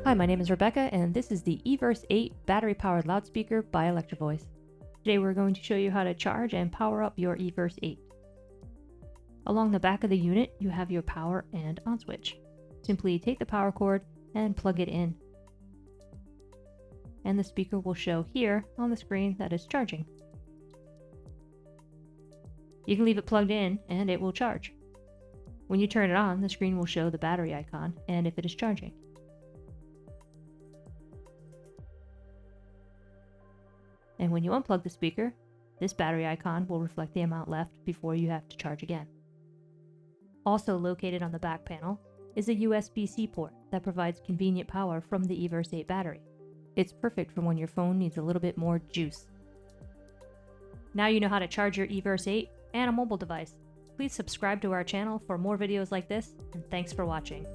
Hi, my name is Rebecca, and this is the EVERSE 8 battery-powered loudspeaker by Electro-Voice. Today we're going to show you how to charge and power up your EVERSE 8. Along the back of the unit, you have your power and on switch. Simply take the power cord and plug it in. And the speaker will show here on the screen that it's charging. You can leave it plugged in and it will charge. When you turn it on, the screen will show the battery icon and if it is charging. And when you unplug the speaker, this battery icon will reflect the amount left before you have to charge again. Also located on the back panel is a USB-C port that provides convenient power from the EVERSE 8 battery. It's perfect for when your phone needs a little bit more juice. Now you know how to charge your EVERSE 8 and a mobile device. Please subscribe to our channel for more videos like this, and thanks for watching.